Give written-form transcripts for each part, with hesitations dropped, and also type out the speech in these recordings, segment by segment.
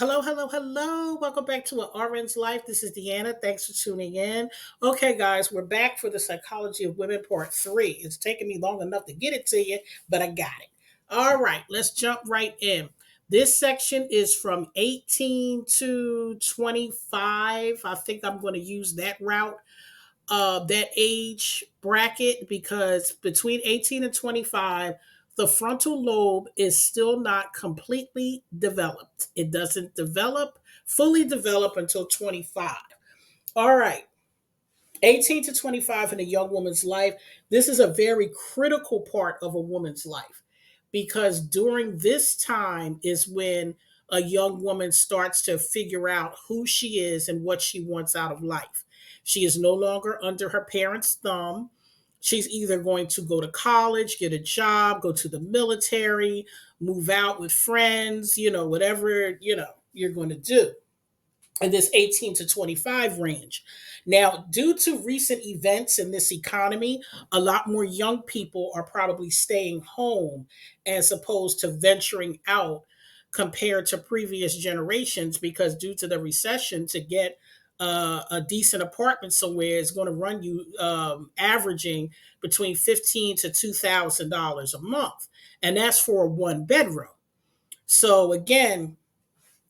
Hello, hello, hello. Welcome back to An RN's Life. This is Deanna. Thanks for tuning in. Okay, guys, we're back for the Psychology of Women Part 3. It's taken me long enough to get it to you, but I got it. All right, let's jump right in. This section is from 18 to 25. I think I'm going to use that route, that age bracket, because between 18 and 25, the frontal lobe is still not completely developed. It doesn't fully develop until 25. All right. 18 to 25 in a young woman's life. This is a very critical part of a woman's life because during this time is when a young woman starts to figure out who she is and what she wants out of life. She is no longer under her parents' thumb. She's either going to go to college, get a job, go to the military, move out with friends, whatever, you're going to do in this 18 to 25 range. Now, due to recent events in this economy, a lot more young people are probably staying home as opposed to venturing out compared to previous generations because due to the recession, to get a decent apartment somewhere is going to run you averaging between $15 to $2,000 a month, and that's for a one bedroom. So again,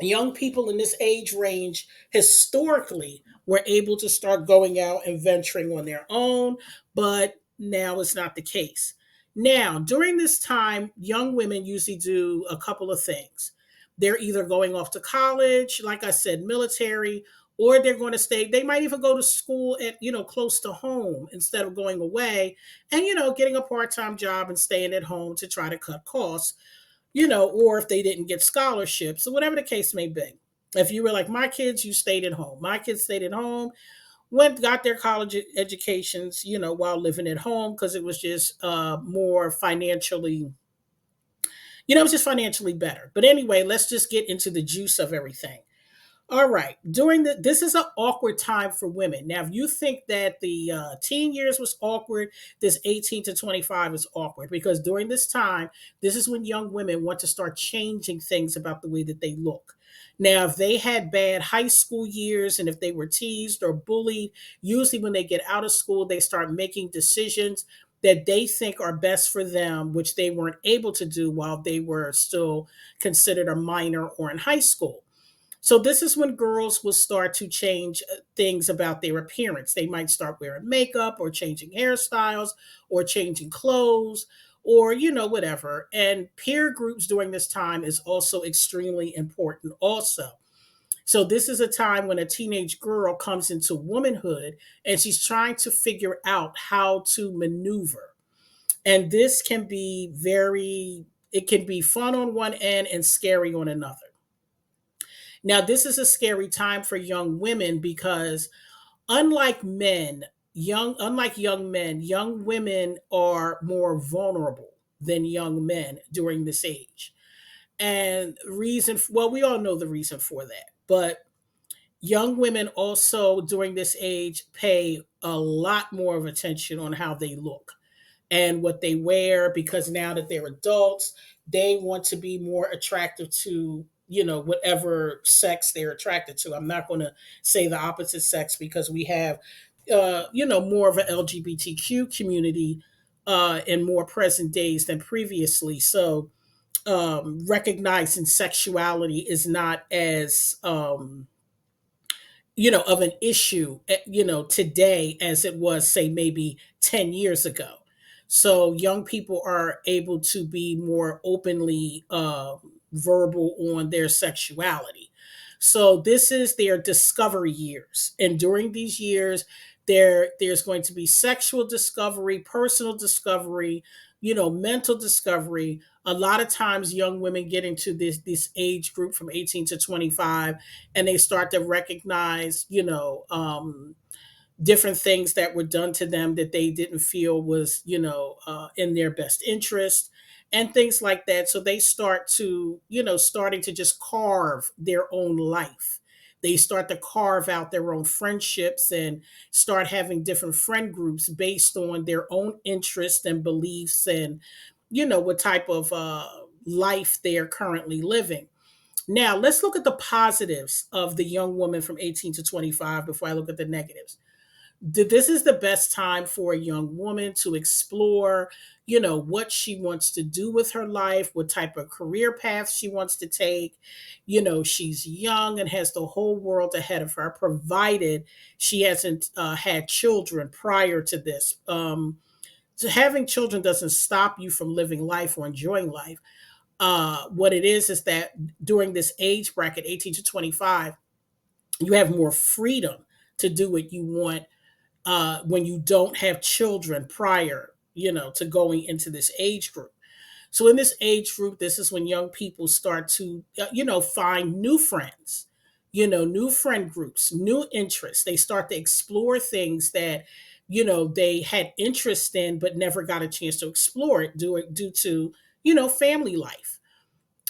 young people in this age range historically were able to start going out and venturing on their own, but now it's not the case. Now, during this time, young women usually do a couple of things. They're either going off to college, like I said, military, or they're going to stay. They might even go to school at, close to home instead of going away and, getting a part time job and staying at home to try to cut costs, or if they didn't get scholarships or whatever the case may be. If you were like my kids, you stayed at home. My kids stayed at home, got their college educations, while living at home because it was just more financially, it was just financially better. But anyway, let's just get into the juice of everything. All right. This is an awkward time for women. Now, if you think that the teen years was awkward, this 18 to 25 is awkward because during this time, this is when young women want to start changing things about the way that they look. Now, if they had bad high school years and if they were teased or bullied, usually when they get out of school, they start making decisions that they think are best for them, which they weren't able to do while they were still considered a minor or in high school. So this is when girls will start to change things about their appearance. They might start wearing makeup or changing hairstyles or changing clothes or whatever. And peer groups during this time is also extremely important also. So this is a time when a teenage girl comes into womanhood and she's trying to figure out how to maneuver. And this can be it can be fun on one end and scary on another. Now, this is a scary time for young women because unlike men, unlike young men, young women are more vulnerable than young men during this age. And well, we all know the reason for that. But young women also during this age pay a lot more of attention on how they look and what they wear because now that they're adults, they want to be more attractive to, whatever sex they're attracted to. I'm not going to say the opposite sex because we have, more of an LGBTQ community in more present days than previously. So recognizing sexuality is not as, of an issue, today as it was, say, maybe 10 years ago. So young people are able to be more openly verbal on their sexuality. So this is their discovery years. And during these years, there's going to be sexual discovery, personal discovery, mental discovery. A lot of times young women get into this age group from 18 to 25 and they start to recognize, different things that were done to them that they didn't feel was, in their best interest and things like that. So they start to, starting to just carve their own life. They start to carve out their own friendships and start having different friend groups based on their own interests and beliefs and, what type of life they are currently living. Now, let's look at the positives of the young woman from 18 to 25 before I look at the negatives. This is the best time for a young woman to explore, what she wants to do with her life, what type of career path she wants to take. She's young and has the whole world ahead of her, provided she hasn't had children prior to this. So having children doesn't stop you from living life or enjoying life. What it is that during this age bracket, 18 to 25, you have more freedom to do what you want when you don't have children prior, to going into this age group. So in this age group, this is when young people start to, find new friends, new friend groups, new interests. They start to explore things that, they had interest in, but never got a chance to explore it due to, family life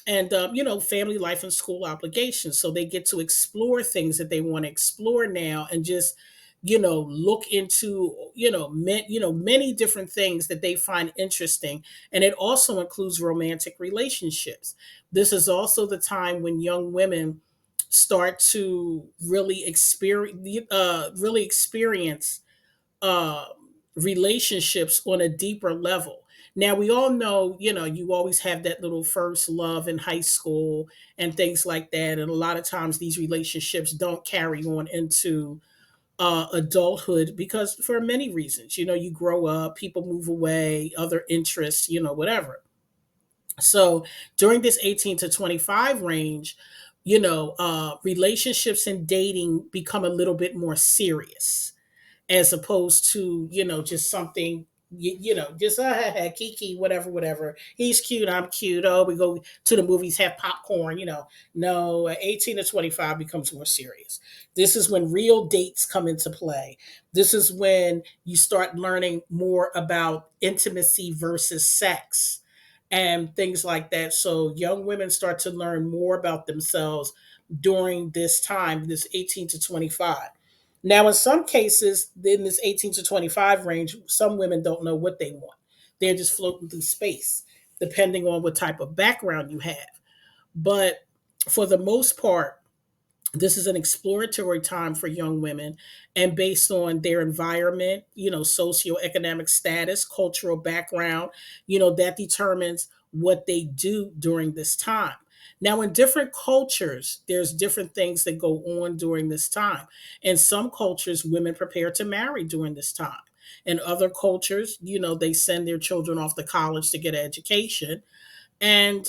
and family life and school obligations, so they get to explore things that they want to explore now and just look into many different things that they find interesting. And it also includes romantic relationships. This is also the time when young women start to really experience uh, relationships on a deeper level. Now, we all know, you always have that little first love in high school and things like that. And a lot of times these relationships don't carry on into adulthood because for many reasons, you grow up, people move away, other interests, whatever. So during this 18 to 25 range, relationships and dating become a little bit more serious as opposed to just something just kiki, whatever, he's cute, I'm cute, oh, we go to the movies, have popcorn. No, 18 to 25 becomes more serious. This is when real dates come into play. This is when you start learning more about intimacy versus sex and things like that. So young women start to learn more about themselves during this time, this 18 to 25. Now, in some cases, in this 18 to 25 range, some women don't know what they want. They're just floating through space, depending on what type of background you have. But for the most part, this is an exploratory time for young women, and based on their environment, socioeconomic status, cultural background, that determines what they do during this time. Now, in different cultures, there's different things that go on during this time. In some cultures, women prepare to marry during this time. In other cultures, they send their children off to college to get an education, and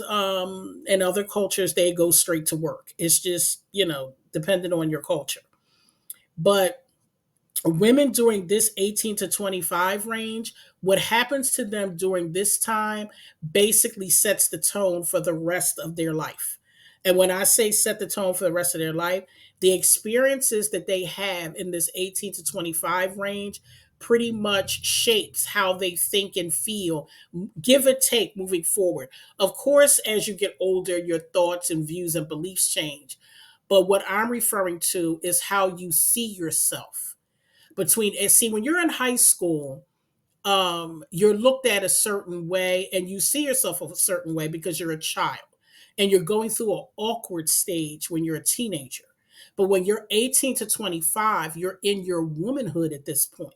in other cultures they go straight to work. It's just dependent on your culture. But women during this 18 to 25 range, what happens to them during this time basically sets the tone for the rest of their life. And when I say set the tone for the rest of their life, the experiences that they have in this 18 to 25 range pretty much shapes how they think and feel, give or take, moving forward. Of course, as you get older, your thoughts and views and beliefs change. But what I'm referring to is how you see yourself between, and see, when you're in high school, you're looked at a certain way and you see yourself a certain way because you're a child and you're going through an awkward stage when you're a teenager. But when you're 18 to 25, you're in your womanhood at this point.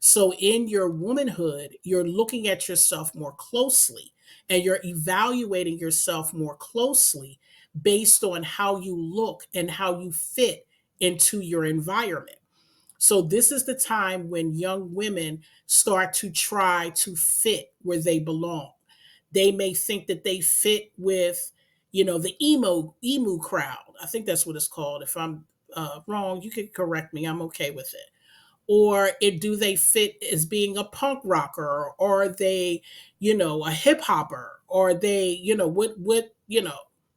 So in your womanhood, you're looking at yourself more closely and you're evaluating yourself more closely based on how you look and how you fit into your environment. So this is the time when young women start to try to fit where they belong. They may think that they fit with, the emu crowd. I think that's what it's called. If I'm wrong, you can correct me. I'm okay with it. Or do they fit as being a punk rocker? Or are they, a hip hopper? Or are they,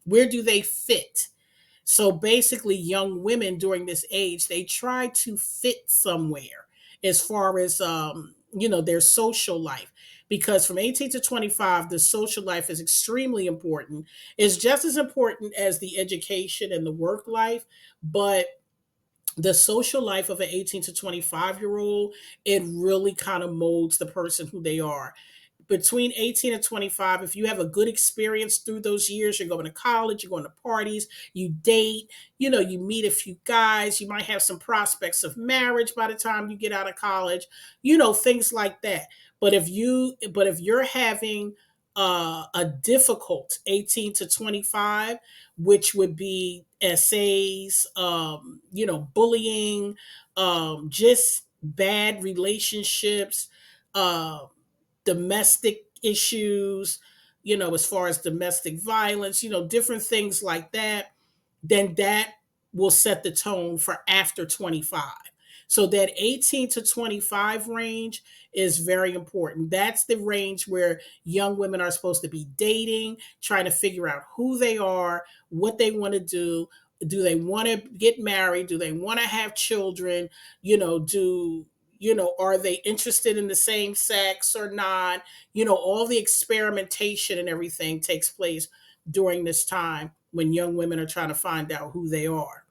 where do they fit? So basically, young women during this age, they try to fit somewhere as far as, their social life. Because from 18 to 25, the social life is extremely important. It's just as important as the education and the work life, but the social life of an 18 to 25-year-old, it really kind of molds the person who they are. between 18 and 25, if you have a good experience through those years, you're going to college, you're going to parties, you date, you meet a few guys, you might have some prospects of marriage by the time you get out of college, things like that. But if you're having a difficult 18 to 25, which would be essays, bullying, just bad relationships, uh, domestic issues, as far as domestic violence, different things like that, then that will set the tone for after 25. So that 18 to 25 range is very important. That's the range where young women are supposed to be dating, trying to figure out who they are, what they want to do. Do they want to get married? Do they want to have children? Are they interested in the same sex or not? All the experimentation and everything takes place during this time when young women are trying to find out who they are.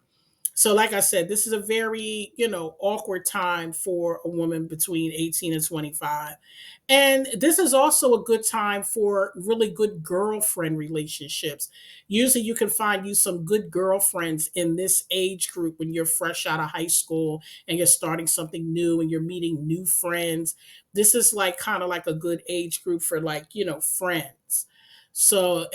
So, like I said, this is a very, awkward time for a woman between 18 and 25. And this is also a good time for really good girlfriend relationships. Usually you can find you some good girlfriends in this age group when you're fresh out of high school and you're starting something new and you're meeting new friends. This is like kind of like a good age group for, like, friends. So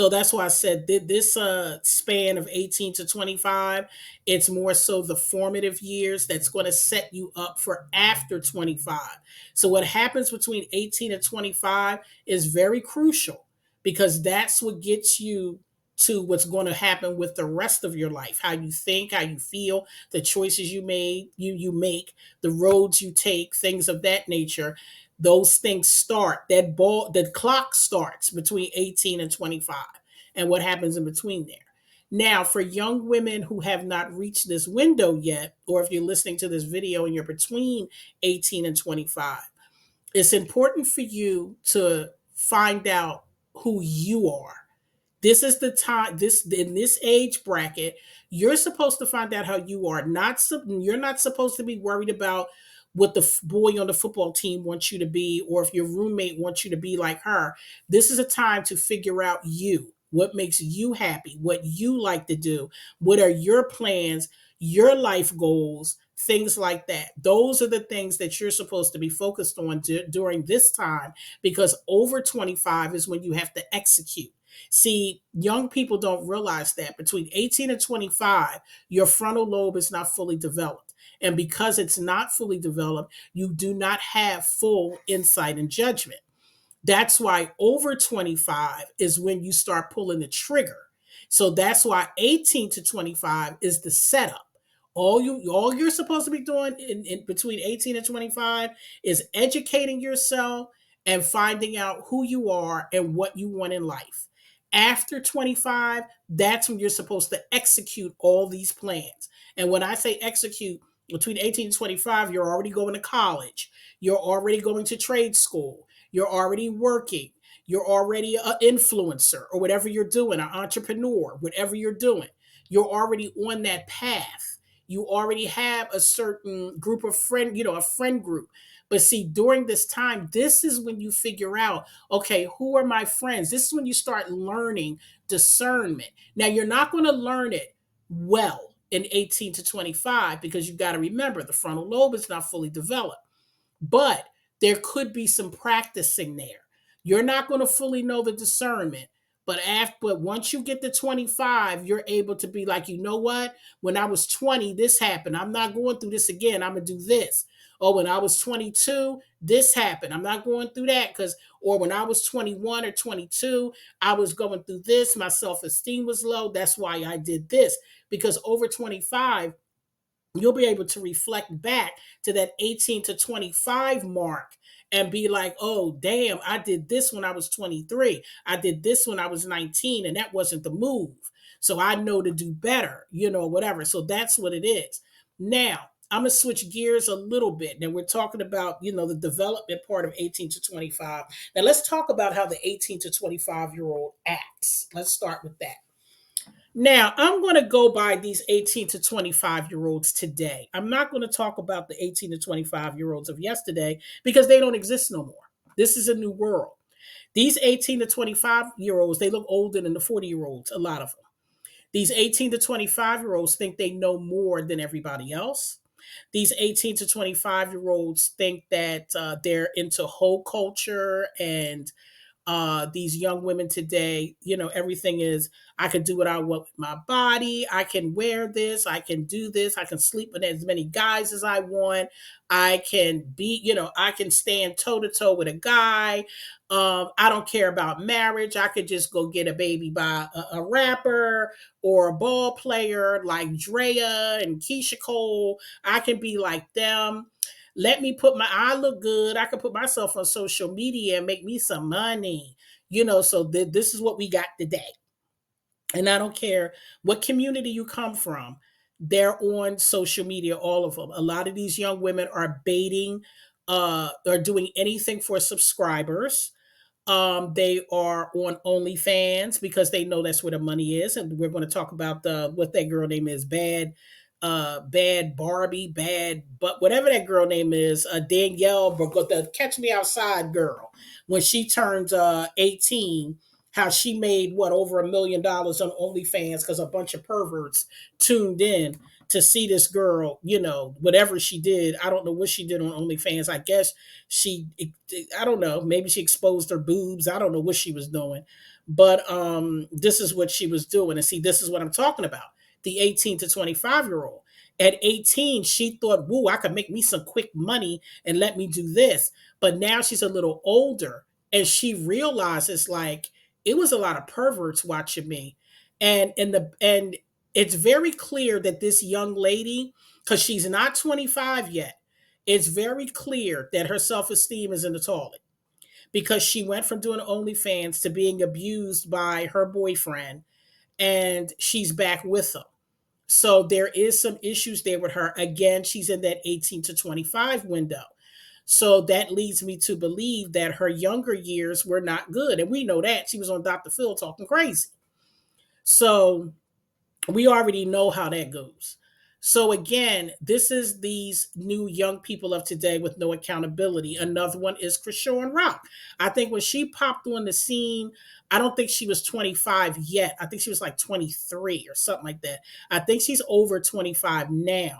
that's why I said this span of 18 to 25, it's more so the formative years that's going to set you up for after 25. So what happens between 18 and 25 is very crucial, because that's what gets you to what's going to happen with the rest of your life. How you think, how you feel, the choices you make, the roads you take, things of that nature. Those things start, the clock starts between 18 and 25, and what happens in between there. Now, for young women who have not reached this window yet, or if you're listening to this video and you're between 18 and 25, it's important for you to find out who you are. This is the time, this in this age bracket, you're supposed to find out how you are. You're not supposed to be worried about what the boy on the football team wants you to be, or if your roommate wants you to be like her. This is a time to figure out you, what makes you happy, what you like to do, what are your plans, your life goals, things like that. Those are the things that you're supposed to be focused on during this time, because over 25 is when you have to execute. See, young people don't realize that between 18 and 25, your frontal lobe is not fully developed. And because it's not fully developed, you do not have full insight and judgment. That's why over 25 is when you start pulling the trigger. So that's why 18 to 25 is the setup. All you're supposed to be doing in between 18 and 25 is educating yourself and finding out who you are and what you want in life. After 25, that's when you're supposed to execute all these plans. And when I say execute, between 18 and 25, you're already going to college. You're already going to trade school. You're already working. You're already an influencer or whatever you're doing, an entrepreneur, whatever you're doing. You're already on that path. You already have a certain group of a friend group. But see, during this time, this is when you figure out, okay, who are my friends? This is when you start learning discernment. Now, you're not going to learn it well in 18 to 25, because you've got to remember the frontal lobe is not fully developed. But there could be some practicing there. You're not going to fully know the discernment. But once you get to 25, you're able to be like, you know what? When I was 20, this happened. I'm not going through this again. I'm going to do this. Or when I was 22, this happened. I'm not going through that or when I was 21 or 22, I was going through this. My self-esteem was low. That's why I did this. Because over 25, you'll be able to reflect back to that 18 to 25 mark and be like, oh, damn, I did this when I was 23. I did this when I was 19, and that wasn't the move. So I know to do better, whatever. So that's what it is. Now, I'm going to switch gears a little bit. Now, we're talking about, the development part of 18 to 25. Now, let's talk about how the 18 to 25-year-old acts. Let's start with that. Now, I'm going to go by these 18 to 25-year-olds today. I'm not going to talk about the 18 to 25-year-olds of yesterday because they don't exist no more. This is a new world. These 18 to 25-year-olds, they look older than the 40-year-olds, a lot of them. These 18 to 25-year-olds think they know more than everybody else. These 18 to 25-year-olds think that they're into whole culture, and these young women today, everything is, I can do what I want with my body. I can wear this. I can do this. I can sleep with as many guys as I want. I can I can stand toe to toe with a guy. I don't care about marriage. I could just go get a baby by a rapper or a ball player like Drea and Keisha Cole. I can be like them. Let me put I look good. I can put myself on social media and make me some money. So this is what we got today. And I don't care what community you come from. They're on social media, all of them. A lot of these young women are baiting, are doing anything for subscribers. They are on OnlyFans because they know that's where the money is, and we're going to talk about the what that girl name is, bad Barbie, bad, but whatever that girl name is, Danielle, the Catch Me Outside girl, when she turned 18, how she made what over $1 million on OnlyFans because a bunch of perverts tuned in to see this girl, whatever she did. I don't know what she did on OnlyFans. I guess she, I don't know, maybe she exposed her boobs. I don't know what she was doing, but this is what she was doing. And see, this is what I'm talking about. The 18 to 25-year-old. At 18, she thought, woo, I could make me some quick money and let me do this. But now she's a little older and she realizes like it was a lot of perverts watching me. And it's very clear that this young lady, because she's not 25 yet, it's very clear that her self-esteem is in the toilet because she went from doing OnlyFans to being abused by her boyfriend, and she's back with him. So there is some issues there with her. Again, she's in that 18 to 25 window. So that leads me to believe that her younger years were not good. And we know that. She was on Dr. Phil talking crazy. So we already know how that goes. So again, this is these new young people of today with no accountability. Another one is Krishan Rock. I think when she popped on the scene, I don't think she was 25 yet. I think she was like 23 or something like that. I think she's over 25 now.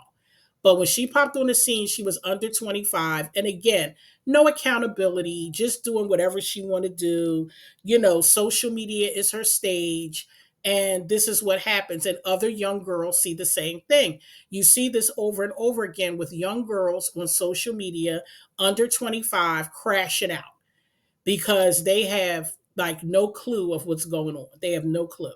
But when she popped on the scene, she was under 25. And again, no accountability, just doing whatever she wanted to do. Social media is her stage. And this is what happens. And other young girls see the same thing. You see this over and over again with young girls on social media under 25 crashing out because they have like no clue of what's going on. They have no clue.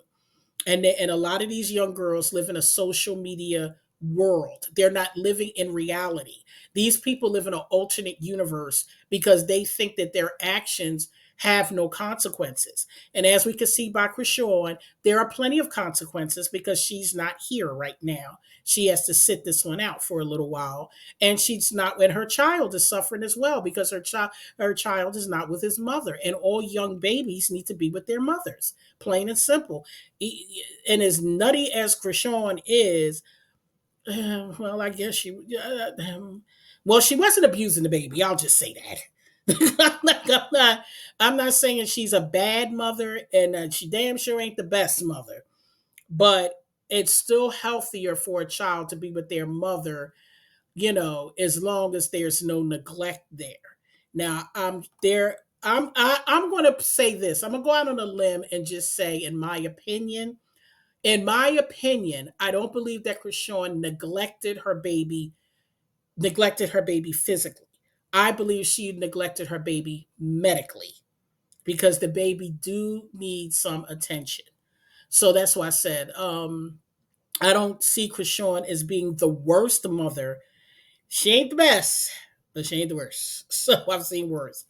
And a lot of these young girls live in a social media world. They're not living in reality. These people live in an alternate universe because they think that their actions have no consequences. And as we can see by Krishan, there are plenty of consequences because she's not here right now. She has to sit this one out for a little while. And she's not, and her child is suffering as well because her child is not with his mother. And all young babies need to be with their mothers, plain and simple. And as nutty as Krishan is, well, I guess well, she wasn't abusing the baby. I'll just say that. I'm not saying she's a bad mother, and she damn sure ain't the best mother. But it's still healthier for a child to be with their mother, as long as there's no neglect there. Now, I'm going to say this. I'm going to go out on a limb and just say, in my opinion, I don't believe that Krishan neglected her baby physically. I believe she neglected her baby medically because the baby do need some attention. So that's why I said I don't see Krishan as being the worst mother. She ain't the best, but she ain't the worst. So I've seen worse.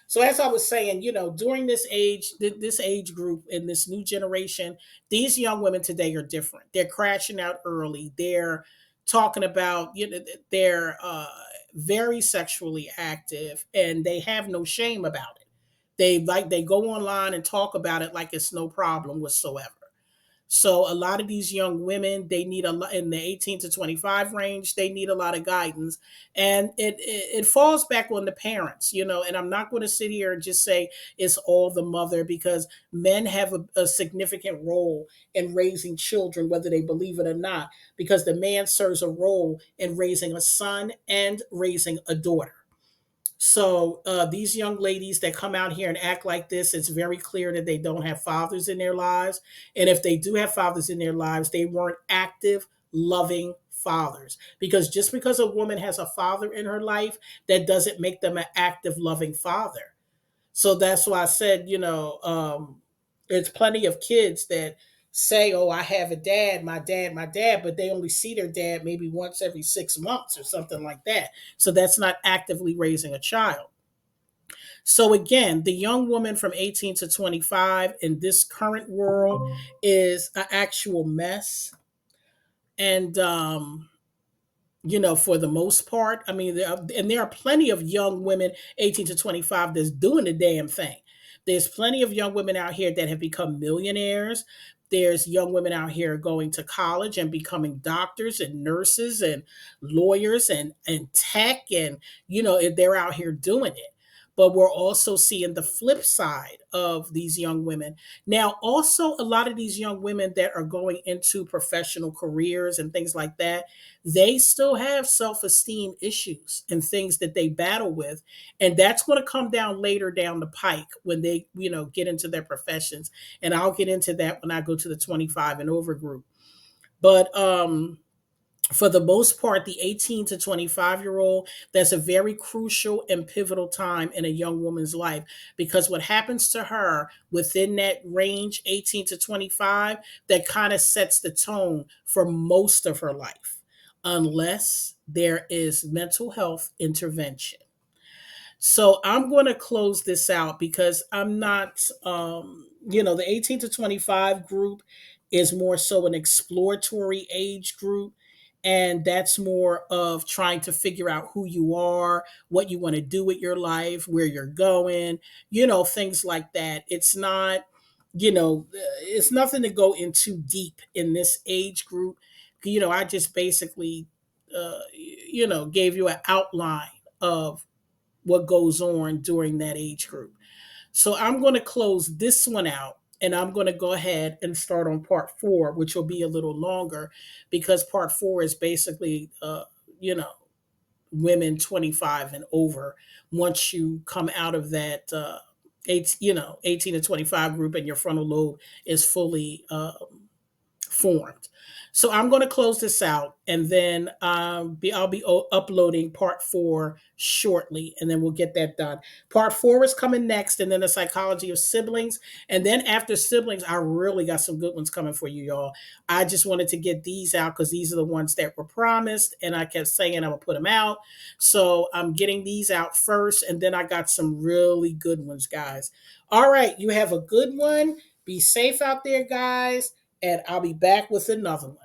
So as I was saying, during this age group and this new generation, these young women today are different. They're crashing out early. They're talking about, they're very sexually active and they have no shame about it. They go online and talk about it like it's no problem whatsoever. So a lot of these young women, they need a lot in the 18 to 25 range, they need a lot of guidance. And it falls back on the parents, and I'm not going to sit here and just say it's all the mother, because men have a significant role in raising children, whether they believe it or not, because the man serves a role in raising a son and raising a daughter. So these young ladies that come out here and act like this, it's very clear that they don't have fathers in their lives. And if they do have fathers in their lives, they weren't active, loving fathers. Because just because a woman has a father in her life, that doesn't make them an active, loving father. So that's why I said, there's plenty of kids that say, "Oh, I have a dad, my dad," but they only see their dad maybe once every 6 months or something like that. So that's not actively raising a child. So again, the young woman from 18 to 25 in this current world is an actual mess. And for the most part. I mean, there are plenty of young women, 18 to 25, that's doing the damn thing. There's plenty of young women out here that have become millionaires. There's young women out here going to college and becoming doctors and nurses and lawyers and tech. And, they're out here doing it. But we're also seeing the flip side of these young women. Now, also, a lot of these young women that are going into professional careers and things like that, they still have self-esteem issues and things that they battle with. And that's going to come down later down the pike when they, get into their professions. And I'll get into that when I go to the 25 and over group. But for the most part, the 18 to 25-year-old, that's a very crucial and pivotal time in a young woman's life, because what happens to her within that range, 18 to 25, that kind of sets the tone for most of her life, unless there is mental health intervention. So I'm going to close this out because I'm not, the 18 to 25 group is more so an exploratory age group. And that's more of trying to figure out who you are, what you want to do with your life, where you're going, things like that. It's nothing to go into deep in this age group. I just basically, gave you an outline of what goes on during that age group. So I'm going to close this one out, and I'm going to go ahead and start on part four, which will be a little longer, because part four is basically, women 25 and over. Once you come out of that, 18 to 25 group, and your frontal lobe is fully formed. So I'm going to close this out, and then I'll be uploading part four shortly, and then we'll get that done. Part four is coming next, and then the psychology of siblings, and then after siblings, I really got some good ones coming for you, y'all. I just wanted to get these out because these are the ones that were promised, and I kept saying I'm gonna put them out. So I'm getting these out first, and then I got some really good ones, guys. All right, you have a good one. Be safe out there, guys, and I'll be back with another one.